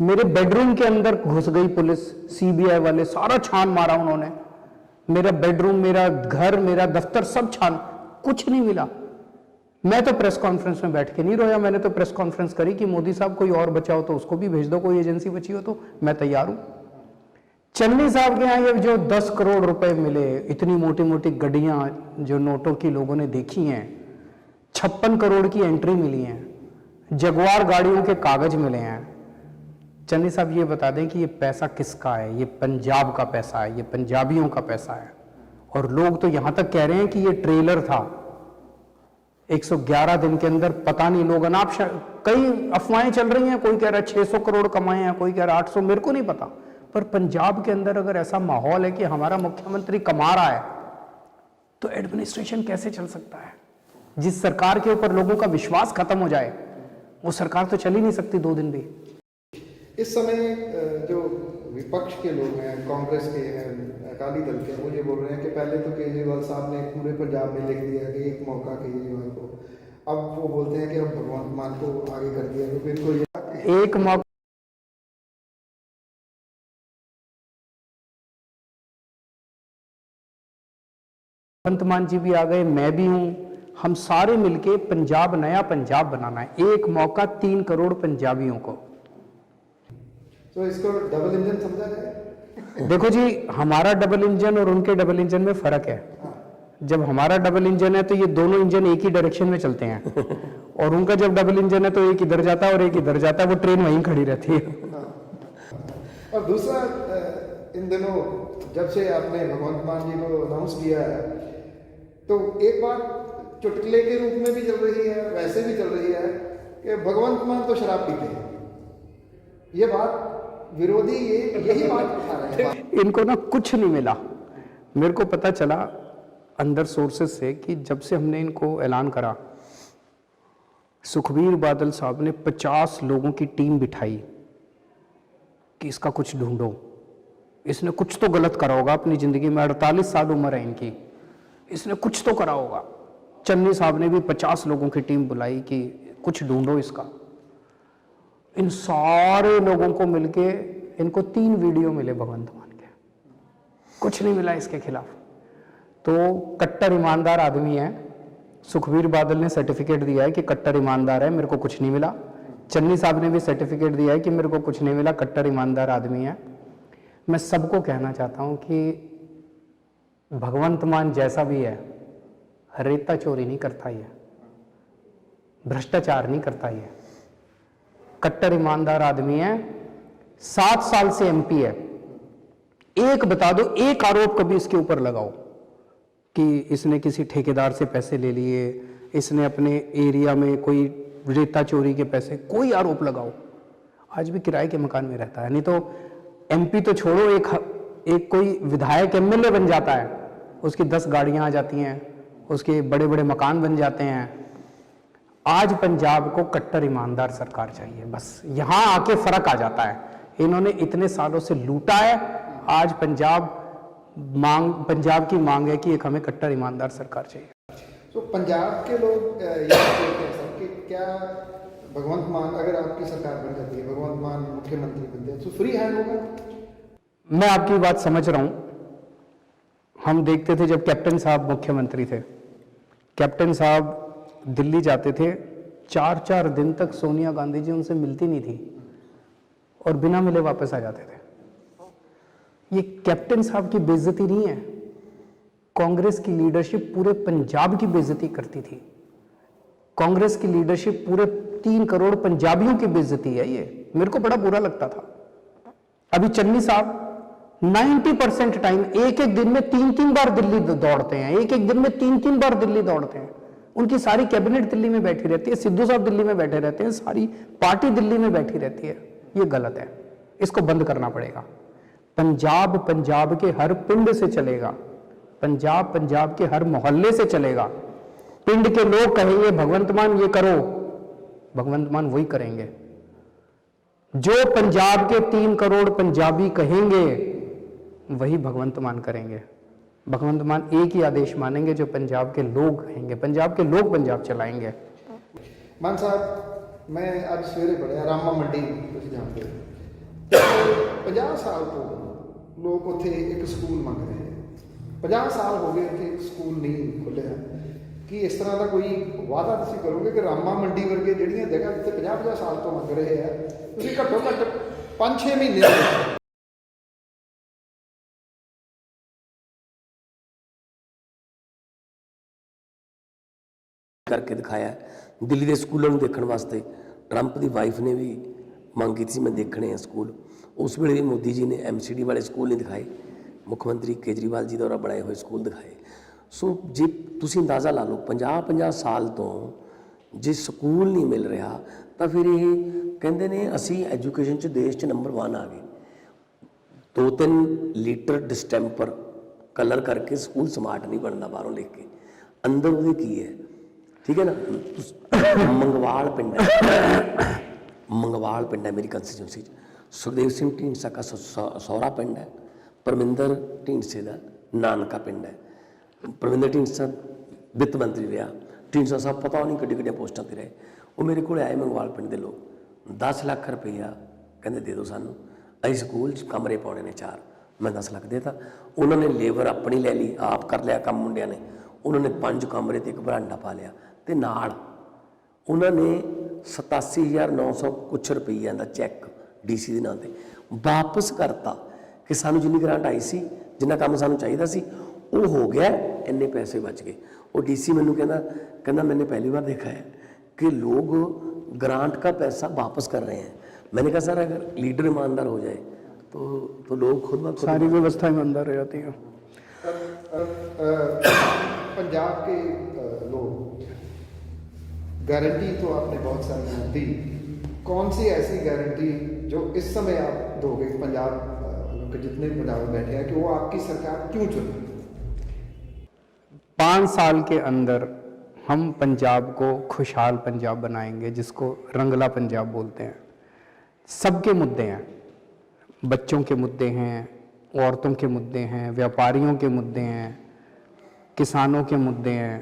[SPEAKER 2] मेरे बेडरूम के अंदर घुस गई पुलिस, सीबीआई वाले, सारा छान मारा उन्होंने, मेरा बेडरूम, मेरा घर, मेरा दफ्तर सब छान, कुछ नहीं मिला। मैं तो प्रेस कॉन्फ्रेंस में बैठ के नहीं रोया, मैंने तो प्रेस कॉन्फ्रेंस करी कि मोदी साहब कोई और बचाओ तो उसको भी भेज दो, कोई एजेंसी बची हो तो मैं तैयार हूं। चन्नी साहब के यहाँ ये जो 10 करोड़ रुपए मिले, इतनी मोटी मोटी गड्डियां जो नोटों की लोगों ने देखी हैं, 56 करोड़ की एंट्री मिली है, जगुआर गाड़ियों के कागज मिले हैं। चन्नी साहब ये बता दें कि ये पैसा किसका है? ये पंजाब का पैसा है, ये पंजाबियों का पैसा है। और लोग तो यहां तक कह रहे हैं कि ये ट्रेलर था, 111 दिन के अंदर पता नहीं लोग अनाप, कई अफवाहें चल रही हैं, कोई कह रहा है 600 करोड़ कमाए हैं, कोई कह रहा है 800, मेरे को नहीं पता। पर पंजाब के अंदर अगर ऐसा माहौल है कि हमारा मुख्यमंत्री कमा रहा है तो एडमिनिस्ट्रेशन कैसे चल सकता है? जिस सरकार के ऊपर लोगों का विश्वास खत्म हो जाए वो सरकार तो चल ही नहीं सकती 2 दिन भी।
[SPEAKER 3] इस समय जो विपक्ष के लोग हैं, कांग्रेस के हैं, अकाली दल के हैं, वो ये बोल रहे हैं कि पहले तो केजरीवाल साहब ने पूरे पंजाब में लिख दिया कि एक मौका केजरीवाल को, अब वो बोलते हैं कि अब भगवंत मान को आगे कर दिया, तो फिर कोई
[SPEAKER 2] एक मौका भगवंत मान जी भी आ गए, मैं भी हूं, हम सारे मिलके पंजाब नया पंजाब बनाना है। एक मौका 3 करोड़ पंजाबियों को।
[SPEAKER 3] तो इसको डबल इंजन समझा जाए।
[SPEAKER 2] देखो जी, हमारा डबल इंजन और उनके डबल इंजन में फर्क है। जब हमारा डबल इंजन है तो ये दोनों इंजन एक ही डायरेक्शन में चलते हैं, और उनका जब डबल इंजन है तो एक इधर जाता है और एक इधर जाता है, वो ट्रेन वहीं खड़ी रहती है।
[SPEAKER 3] और दूसरा, इन दिनों जब से आपने भगवंत मान जी को अनाउंस किया है, तो एक बात चुटकुले के रूप में भी चल रही है, वैसे भी चल रही है कि भगवंत मान तो शराब पीते हैं। ये बात विरोधी यही बात उठा रहे हैं।
[SPEAKER 2] इनको ना कुछ नहीं मिला। मेरे को पता चला अंदर सोर्सेस से कि जब से हमने इनको ऐलान करा, सुखबीर बादल साहब ने 50 लोगों की टीम बिठाई कि इसका कुछ ढूंढो, इसने कुछ तो गलत करा होगा अपनी जिंदगी में। 48 साल उम्र है इनकी, इसने कुछ तो करा होगा। चन्नी साहब ने भी 50 लोगों की टीम बुलाई कि कुछ ढूंढो इसका। इन सारे लोगों को मिलके इनको 3 वीडियो मिले भगवंत मान के, कुछ नहीं मिला इसके खिलाफ। तो कट्टर ईमानदार आदमी है। सुखबीर बादल ने सर्टिफिकेट दिया है कि कट्टर ईमानदार है, मेरे को कुछ नहीं मिला। चन्नी साहब ने भी सर्टिफिकेट दिया है कि मेरे को कुछ नहीं मिला, कट्टर ईमानदार आदमी है। मैं सबको कहना चाहता हूं कि भगवंत मान जैसा भी है, रेता चोरी नहीं करता ये, भ्रष्टाचार नहीं करता ये, कट्टर ईमानदार आदमी है। 7 साल से एमपी है। एक बता दो, एक आरोप कभी इसके ऊपर लगाओ कि इसने किसी ठेकेदार से पैसे ले लिए, इसने अपने एरिया में कोई रेता चोरी के पैसे, कोई आरोप लगाओ। आज भी किराए के मकान में रहता है। नहीं तो एमपी तो छोड़ो, एक कोई विधायक एमएलए बन जाता है, उसकी 10 गाड़ियां आ जाती हैं, उसके बड़े बड़े मकान बन जाते हैं। आज पंजाब को कट्टर ईमानदार सरकार चाहिए, बस यहां आके फर्क आ जाता है। इन्होंने इतने सालों से लूटा है, आज पंजाब की मांग है कि एक हमें कट्टर ईमानदार सरकार चाहिए।
[SPEAKER 3] तो पंजाब के लोग ये कहते हैं सर कि क्या भगवंत मान अगर आपकी सरकार बन जाती है, भगवंत मान मुख्यमंत्री बनते हैं, तो फ्री हैंड होगा? मैं
[SPEAKER 2] आपकी बात समझ रहा हूं। हम देखते थे जब कैप्टन साहब मुख्यमंत्री थे, कैप्टन साहब दिल्ली जाते थे, 4-4 दिन तक सोनिया गांधी जी उनसे मिलती नहीं थी और बिना मिले वापस आ जाते थे। ये कैप्टन साहब की बेइज्जती नहीं है, कांग्रेस की लीडरशिप पूरे पंजाब की बेइज्जती करती थी। कांग्रेस की लीडरशिप पूरे 3 करोड़ पंजाबियों की बेइज्जती है। ये मेरे को बड़ा बुरा लगता था। अभी चन्नी साहब 90% टाइम एक दिन में 3-3 बार दिल्ली दौड़ते हैं, एक दिन में 3-3 बार दिल्ली दौड़ते हैं। उनकी सारी कैबिनेट दिल्ली में बैठी रहती है, सिद्धू साहब दिल्ली में बैठे रहते हैं, सारी पार्टी दिल्ली में बैठी रहती है। ये गलत है, इसको बंद करना पड़ेगा। पंजाब के हर पिंड से चलेगा, पंजाब के हर मोहल्ले से चलेगा। पिंड के लोग कहेंगे भगवंत मान ये करो, भगवंत मान वही करेंगे। जो पंजाब के 3 करोड़ पंजाबी कहेंगे वही भगवंत मान करेंगे। भगवंत मान एक ही आदेश मानेंगे जो पंजाब के लोग कहेंगे, पंजाब के लोग पंजाब चलाएंगे। मान साहब, मैं आज सवेरे पढ़िया रामा मंडी, तुम जानते हो, 50 साल तो लोग उत्थे एक स्कूल मंग रहे हैं। 50 साल हो गए उत्थे स्कूल नहीं खुलिया। कि इस तरह का कोई वादा तुसीं करोगे कि रामा मंडी वर्गे जिहड़ियां जगह जिथे 50-50 साल तो मंग रहे हैं, तुसीं घट्टो घट्ट 5-6 महीने
[SPEAKER 1] करके दिखाया। दिल्ली के स्कूलों को देखने वास्ते ट्रंप की वाइफ ने भी मांग की थी, मैं देखने हैं स्कूल। उस वेले भी मोदी जी ने MCD वाले स्कूल नहीं दिखाए, मुख्यमंत्री केजरीवाल जी द्वारा बनाए हुए स्कूल दिखाए। सो जे तुसीं अंदाज़ा ला लो 50-50 साल तो जे स्कूल नहीं मिल रहा, तो फिर ये कहते ने असी एजुकेशन च देश च नंबर 1 आ गए। 2-3 लीटर डिस्टैंपर कलर करके स्कूल स्मार्ट नहीं बनता, बाहरों लिख के अंदर वो की है, ठीक है ना। मंगवाल पिंड है, मंगवाल पिंड है मेरी कंस्टिट्यूंसी। सुखदेव सिंह ढींडसा का सौरा पिंड है, परमिंदर ढींडसे का नानका पिंड है। परमिंदर ढींडसा वित्त मंत्री रहा, ढींडसा साहब पता नहीं किड्डी किड्डियां पोस्टां ते रहे। वो मेरे को आए मंगवाल पिंड के लोग 10 लाख रुपया कहते दे दो सानू, असीं स्कूल कमरे पाने ने 4, मैं 10 लाख देता। उन्होंने लेबर अपनी ले ली, आप कर लिया काम मुंडिया ने, उन्होंने 5 कमरे तो एक बरांडा पा लिया, तो नाल उन्होंने 87,900 कुछ रुपये का चैक DC के नाम से वापस करता कि सानू जिन्नी ग्रांट आई सी, जिन्ना काम सानू चाहिए सी वो हो गया, इन्ने पैसे बच गए। वो DC मैनू कहना मैंने पहली बार देखा है कि लोग ग्रांट का पैसा वापस कर रहे हैं। मैंने कहा सर अगर लीडर ईमानदार हो जाए तो लोग खुद ब खुद
[SPEAKER 2] सारी व्यवस्था ईमानदार हो जाती है।
[SPEAKER 3] पंजाब के लोग गारंटी तो आपने बहुत सारी दी, कौन सी ऐसी गारंटी जो इस समय आप दोगे पंजाब के जितने पंजाब में बैठे हैं कि वो आपकी सरकार क्यों चुने?
[SPEAKER 2] 5 साल के अंदर हम पंजाब को खुशहाल पंजाब बनाएंगे, जिसको रंगला पंजाब बोलते हैं। सबके मुद्दे हैं, बच्चों के मुद्दे हैं, औरतों के मुद्दे हैं, व्यापारियों के मुद्दे हैं, किसानों के मुद्दे हैं,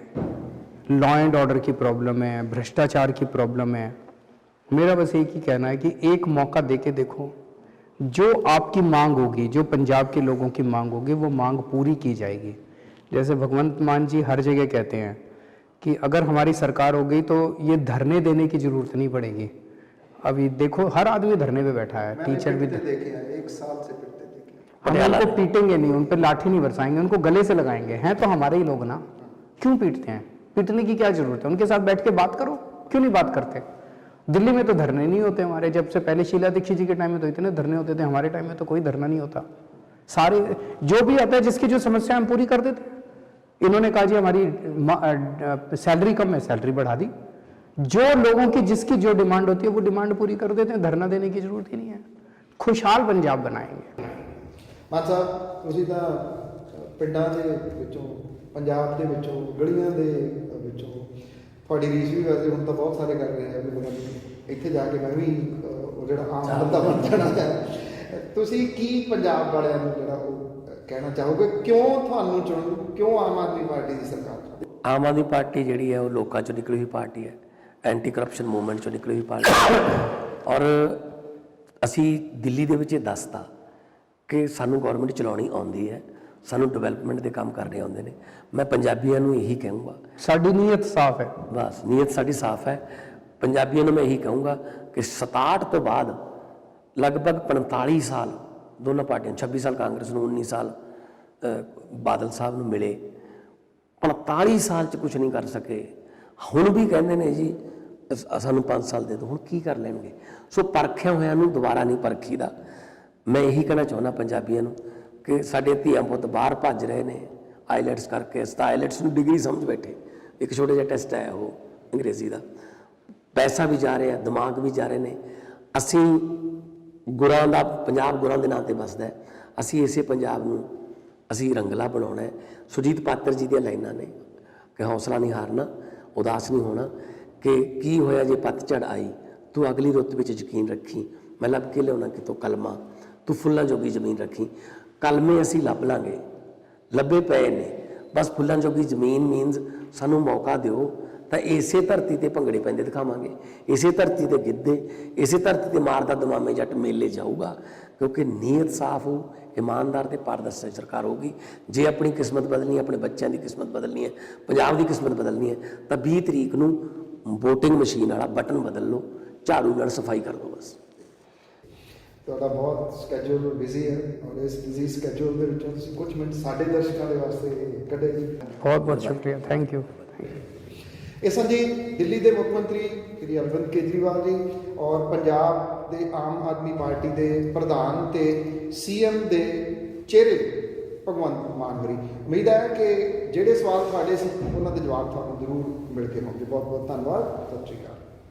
[SPEAKER 2] लॉ एंड ऑर्डर की प्रॉब्लम है, भ्रष्टाचार की प्रॉब्लम है। मेरा बस एक ही कहना है कि एक मौका देके देखो, जो आपकी मांग होगी, जो पंजाब के लोगों की मांग होगी, वो मांग पूरी की जाएगी। जैसे भगवंत मान जी हर जगह कहते हैं कि अगर हमारी सरकार हो गई तो ये धरने देने की जरूरत नहीं पड़ेगी। अभी देखो हर आदमी धरने पे बैठा है, टीचर भी
[SPEAKER 3] देखे हैं, 1 साल से पिटते देखे।
[SPEAKER 2] हम उनको पीटेंगे नहीं, उन पर लाठी नहीं बरसाएंगे, उनको गले से लगाएंगे। हैं तो हमारे ही लोग ना, क्यों पीटते हैं? पीटने की क्या जरूरत है? उनके साथ बैठ के बात करो, क्यों नहीं बात करते? दिल्ली में तो धरने नहीं होते हमारे, जब से पहले शीला दीक्षित जी के टाइम में तो इतने धरने होते थे, हमारे टाइम में तो कोई धरना नहीं होता। सारे जो भी आता है, जिसकी जो समस्या हम पूरी कर देते हैं। इन्होंने कहा जी हमारी सैलरी कम है, सैलरी बढ़ा दी। जो लोगों की जिसकी जो डिमांड होती है वो डिमांड पूरी कर देते हैं, धरना देने की जरूरत ही नहीं है। खुशहाल पंजाब बनाएंगे।
[SPEAKER 3] ਮਾਨ ਸਾਹਿਬ ਤੁਸੀਂ ਤਾਂ ਪਿੰਡਾਂ ਦੇ ਵਿੱਚੋਂ, ਪੰਜਾਬ ਦੇ ਵਿੱਚੋਂ, ਗਲੀਆਂ ਦੇ ਵਿੱਚੋਂ ਤੁਹਾਡੀ ਰੀਸ ਵੀ ਵੈਸੇ ਹੁਣ ਤਾਂ ਬਹੁਤ ਸਾਰੇ ਕਰ ਰਹੇ ਆ ਵੀ ਮਤਲਬ ਇੱਥੇ ਜਾ ਕੇ ਮੈਂ ਵੀ ਉਹ ਜਿਹੜਾ ਆਮ ਬੰਦਾ ਬਣ ਜਾਣਾ ਹੈ। ਤੁਸੀਂ ਕੀ ਪੰਜਾਬ ਵਾਲਿਆਂ ਨੂੰ ਜਿਹੜਾ ਉਹ ਕਹਿਣਾ ਚਾਹੋਗੇ, ਕਿਉਂ ਤੁਹਾਨੂੰ ਚੁਣਨ, ਕਿਉਂ ਆਮ ਆਦਮੀ ਪਾਰਟੀ ਦੀ ਸਰਕਾਰ?
[SPEAKER 1] ਆਮ ਆਦਮੀ ਪਾਰਟੀ ਜਿਹੜੀ ਹੈ ਉਹ ਲੋਕਾਂ ਚੋਂ ਨਿਕਲੀ ਹੋਈ ਪਾਰਟੀ ਹੈ, ਐਂਟੀ ਕਰਪਸ਼ਨ ਮੂਵਮੈਂਟ ਚੋਂ ਨਿਕਲੀ ਹੋਈ ਪਾਰਟੀ ਹੈ। ਔਰ ਅਸੀਂ ਦਿੱਲੀ ਦੇ ਵਿੱਚ ਇਹ ਦੱਸਤਾ ਕਿ ਸਾਨੂੰ ਗੌਰਮੈਂਟ ਚਲਾਉਣੀ ਆਉਂਦੀ ਹੈ, ਸਾਨੂੰ ਡਿਵੈਲਪਮੈਂਟ ਦੇ ਕੰਮ ਕਰਨੇ ਆਉਂਦੇ ਨੇ। ਮੈਂ ਪੰਜਾਬੀਆਂ ਨੂੰ ਇਹੀ ਕਹੂੰਗਾ,
[SPEAKER 2] ਸਾਡੀ ਨੀਅਤ ਸਾਫ਼ ਹੈ।
[SPEAKER 1] ਬਸ ਨੀਅਤ ਸਾਡੀ ਸਾਫ਼ ਹੈ। ਪੰਜਾਬੀਆਂ ਨੂੰ ਮੈਂ ਇਹੀ ਕਹੂੰਗਾ ਕਿ 67 ਤੋਂ ਬਾਅਦ ਲਗਭਗ 45 ਸਾਲ ਦੋਨਾਂ ਪਾਰਟੀਆਂ, 26 ਸਾਲ ਕਾਂਗਰਸ ਨੂੰ, 19 ਸਾਲ ਬਾਦਲ ਸਾਹਿਬ ਨੂੰ ਮਿਲੇ, 45 ਸਾਲ 'ਚ ਕੁਝ ਨਹੀਂ ਕਰ ਸਕੇ। ਹੁਣ ਵੀ ਕਹਿੰਦੇ ਨੇ ਜੀ ਸਾਨੂੰ 5 ਸਾਲ ਦੇ ਦਿਓ, ਹੁਣ ਕੀ ਕਰ ਲੈਣਗੇ? ਸੋ ਪਰਖਿਆ ਹੋਇਆਂ ਨੂੰ ਦੁਬਾਰਾ ਨਹੀਂ ਪਰਖੀਦਾ। ਮੈਂ ਇਹੀ ਕਹਿਣਾ ਚਾਹੁੰਦਾ ਪੰਜਾਬੀਆਂ ਨੂੰ ਕਿ ਸਾਡੇ ਧੀਆਂ ਪੁੱਤ ਬਾਹਰ ਭੱਜ ਰਹੇ ਨੇ ਆਈਲੈਟਸ ਕਰਕੇ। ਅਸੀਂ ਤਾਂ ਆਈਲੈਟਸ ਨੂੰ ਡਿਗਰੀ ਸਮਝ ਬੈਠੇ, ਇੱਕ ਛੋਟਾ ਜਿਹਾ ਟੈਸਟ ਆਇਆ ਉਹ ਅੰਗਰੇਜ਼ੀ ਦਾ, ਪੈਸਾ ਵੀ ਜਾ ਰਿਹਾ, ਦਿਮਾਗ ਵੀ ਜਾ ਰਹੇ ਨੇ। ਅਸੀਂ ਗੁਰਾਂ ਦਾ, ਪੰਜਾਬ ਗੁਰਾਂ ਦੇ ਨਾਂ 'ਤੇ ਵੱਸਦਾ, ਅਸੀਂ ਇਸੇ ਪੰਜਾਬ ਨੂੰ ਅਸੀਂ ਰੰਗਲਾ ਬਣਾਉਣਾ ਹੈ। ਸੁਰਜੀਤ ਪਾਤਰ ਜੀ ਦੀਆਂ ਲਾਈਨਾਂ ਨੇ ਕਿ ਹੌਸਲਾ ਨਹੀਂ ਹਾਰਨਾ, ਉਦਾਸ ਨਹੀਂ ਹੋਣਾ, ਕਿ ਕੀ ਹੋਇਆ ਜੇ ਪੱਤਝੜ ਆਈ, ਤੂੰ ਅਗਲੀ ਰੁੱਤ ਵਿੱਚ ਯਕੀਨ ਰੱਖੀ, ਮੈਂ ਲੱਭ ਕੇ ਲਿਆਉਣਾ ਕਿਤੋਂ ਕਲਮਾ, ਤੂੰ ਫੁੱਲਾਂ ਜੋਗੀ ਜ਼ਮੀਨ ਰੱਖੀ। ਕਲਮੇ ਅਸੀਂ ਲੱਭ ਲਾਂਗੇ, ਲੱਭੇ ਪਏ ਨੇ, ਬਸ ਫੁੱਲਾਂ ਜੋਗੀ ਜ਼ਮੀਨ ਮੀਨਸ ਸਾਨੂੰ ਮੌਕਾ ਦਿਓ ਤਾਂ ਇਸੇ ਧਰਤੀ ਤੇ ਭੰਗੜੇ ਪੈਂਦੇ ਦਿਖਾਵਾਂਗੇ, ਇਸੇ ਧਰਤੀ ਤੇ ਗਿੱਧੇ, ਇਸੇ ਧਰਤੀ ਤੇ ਮਾਰਦਾ ਦਮਾਮੇ ਜੱਟ ਮੇਲੇ ਜਾਊਗਾ। ਕਿਉਂਕਿ ਨੀਅਤ ਸਾਫ਼ ਹੋ, ईमानदार ਤੇ ਪਾਰਦਰਸ਼ੀ ਸਰਕਾਰ ਹੋਊਗੀ। ਜੇ ਆਪਣੀ ਕਿਸਮਤ ਬਦਲਣੀ ਹੈ, ਆਪਣੇ ਬੱਚਿਆਂ ਦੀ ਕਿਸਮਤ ਬਦਲਣੀ ਹੈ, ਪੰਜਾਬ ਦੀ ਕਿਸਮਤ ਬਦਲਣੀ ਹੈ ਤਾਂ 20 ਤਰੀਕ ਨੂੰ ਵੋਟਿੰਗ ਮਸ਼ੀਨ ਵਾਲਾ ਬਟਨ ਬਦਲ ਲਓ, ਝਾੜੂ ਨਾਲ ਸਫਾਈ ਕਰ ਦਿਓ ਬਸ।
[SPEAKER 3] ਤੁਹਾਡਾ ਬਹੁਤ ਸਕੈਜੂਲ ਬਿਜ਼ੀ ਹੈ ਔਰ ਇਸ ਬਿਜ਼ੀ ਸਕੈਜੂਲ ਦੇ ਵਿੱਚੋਂ ਤੁਸੀਂ ਕੁਝ ਮਿੰਟ ਸਾਡੇ ਦਰਸ਼ਕਾਂ ਦੇ ਵਾਸਤੇ ਕੱਢੇ ਜੀ।
[SPEAKER 2] बहुत बहुत शुक्रिया, थैंक यू।
[SPEAKER 3] ਇਹ ਸਨ ਜੀ ਦਿੱਲੀ ਦੇ ਮੁੱਖ ਮੰਤਰੀ ਸ਼੍ਰੀ ਅਰਵਿੰਦ ਕੇਜਰੀਵਾਲ ਜੀ ਔਰ ਪੰਜਾਬ ਦੇ ਆਮ ਆਦਮੀ ਪਾਰਟੀ ਦੇ ਪ੍ਰਧਾਨ ਤੇ CM ਦੇ ਚਿਹਰੇ ਭਗਵੰਤ ਮਾਨ ਹੋਰੀ। ਉਮੀਦ ਹੈ ਕਿ ਜਿਹੜੇ ਸਵਾਲ ਤੁਹਾਡੇ ਸੀ ਉਹਨਾਂ ਦੇ ਜਵਾਬ ਤੁਹਾਨੂੰ ਜ਼ਰੂਰ ਮਿਲ ਕੇ ਹੋਣਗੇ। ਬਹੁਤ ਬਹੁਤ ਧੰਨਵਾਦ, ਸਤਿ ਸ਼੍ਰੀ ਅਕਾਲ।